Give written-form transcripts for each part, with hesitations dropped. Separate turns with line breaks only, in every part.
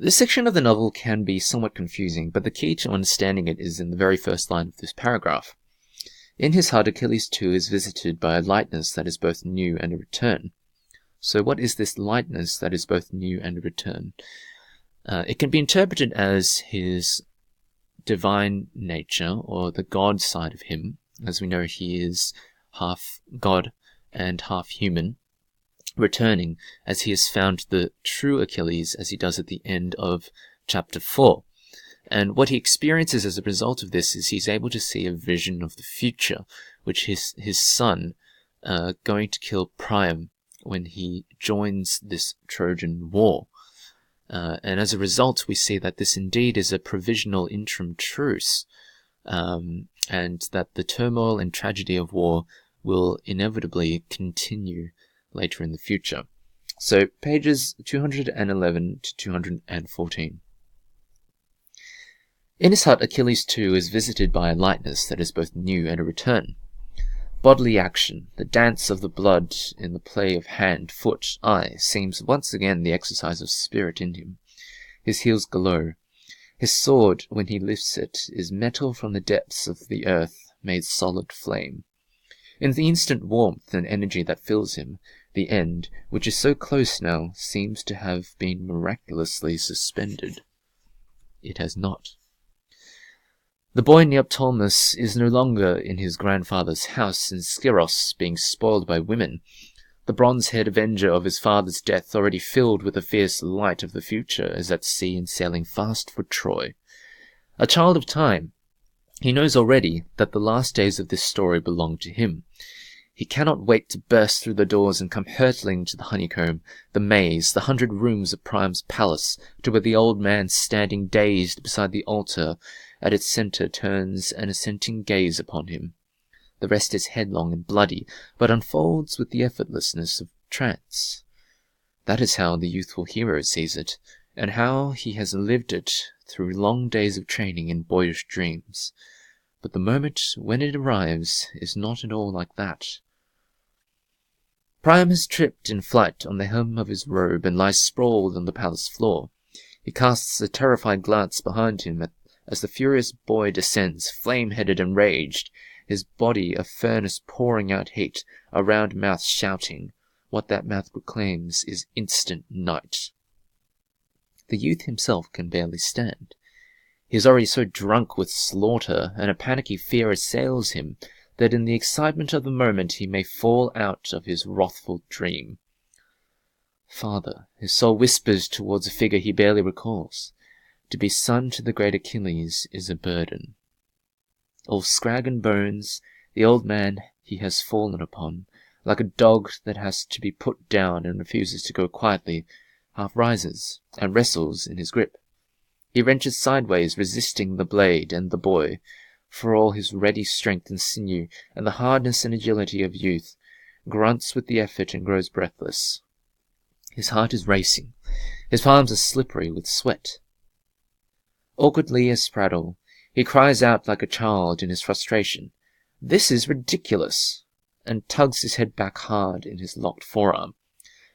This section of the novel can be somewhat confusing, but the key to understanding it is in the very first line of this paragraph. In his heart, Achilles too is visited by a lightness that is both new and a return. So what is this lightness that is both new and a return? It can be interpreted as his divine nature, or the God side of him. As we know, he is half God and half human, returning as he has found the true Achilles, as he does at the end of chapter 4. And what he experiences as a result of this is he's able to see a vision of the future, which his son going to kill Priam when he joins this Trojan war. And as a result, we see that this indeed is a provisional interim truce, and that the turmoil and tragedy of war will inevitably continue later in the future. So pages 211 to 214. In his heart, Achilles too is visited by a lightness that is both new and a return. Bodily action, the dance of the blood in the play of hand, foot, eye, seems once again the exercise of spirit in him. His heels glow. His sword, when he lifts it, is metal from the depths of the earth, made solid flame. In the instant warmth and energy that fills him, the end, which is so close now, seems to have been miraculously suspended. It has not. The boy Neoptolemus is no longer in his grandfather's house in Skyros, being spoiled by women. The bronze-haired avenger of his father's death, already filled with the fierce light of the future, is at sea and sailing fast for Troy. A child of time, he knows already that the last days of this story belong to him. He cannot wait to burst through the doors and come hurtling to the honeycomb, the maze, the 100 rooms of Priam's palace, to where the old man standing dazed beside the altar at its centre turns an assenting gaze upon him. The rest is headlong and bloody, but unfolds with the effortlessness of trance. That is how the youthful hero sees it, and how he has lived it through long days of training in boyish dreams. But the moment when it arrives is not at all like that. Priam has tripped in flight on the hem of his robe and lies sprawled on the palace floor. He casts a terrified glance behind him as the furious boy descends, flame-headed and raged, his body a furnace pouring out heat, a round mouth shouting. What that mouth proclaims is instant night. The youth himself can barely stand. He is already so drunk with slaughter, and a panicky fear assails him, that in the excitement of the moment he may fall out of his wrathful dream. Father, his soul whispers towards a figure he barely recalls. To be son to the great Achilles is a burden. All scrag and bones, the old man he has fallen upon, like a dog that has to be put down and refuses to go quietly, half rises and wrestles in his grip. He wrenches sideways, resisting the blade and the boy, for all his ready strength and sinew, and the hardness and agility of youth, grunts with the effort and grows breathless. His heart is racing. His palms are slippery with sweat. Awkwardly aspraddle, he cries out like a child in his frustration, "This is ridiculous!" and tugs his head back hard in his locked forearm,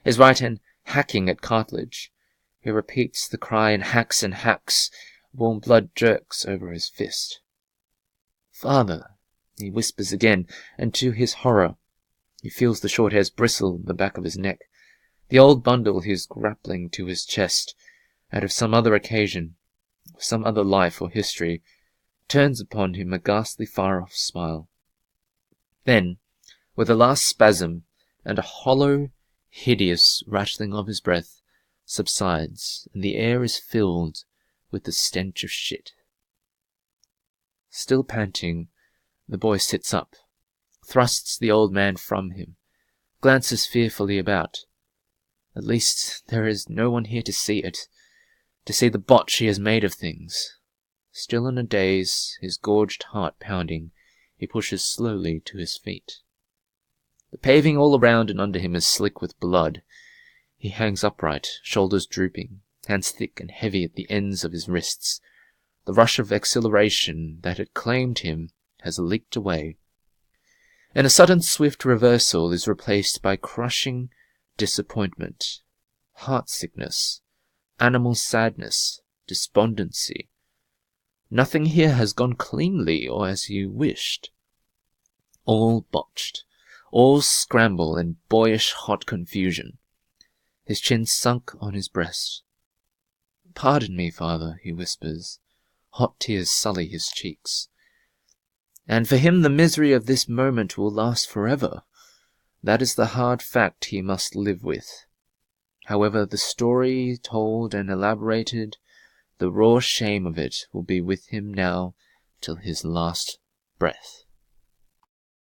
his right hand hacking at cartilage. He repeats the cry and hacks, warm blood jerks over his fist. "Father," he whispers again, and to his horror, he feels the short hairs bristle in the back of his neck. The old bundle he is grappling to his chest, out of some other occasion, some other life or history, turns upon him a ghastly far-off smile. Then, with a last spasm, and a hollow, hideous rattling of his breath, subsides, and the air is filled with the stench of shit. Still panting, the boy sits up, thrusts the old man from him, glances fearfully about. At least there is no one here to see it, to see the botch he has made of things. Still in a daze, his gorged heart pounding, he pushes slowly to his feet. The paving all around and under him is slick with blood. He hangs upright, shoulders drooping, hands thick and heavy at the ends of his wrists. The rush of exhilaration that had claimed him has leaked away, and a sudden swift reversal is replaced by crushing disappointment, heart-sickness, animal sadness, despondency. Nothing here has gone cleanly or as you wished. All botched, all scramble and boyish hot confusion. His chin sunk on his breast. "Pardon me, father," he whispers. Hot tears sully his cheeks. And for him the misery of this moment will last forever. That is the hard fact he must live with. However, the story told and elaborated, the raw shame of it will be with him now till his last breath.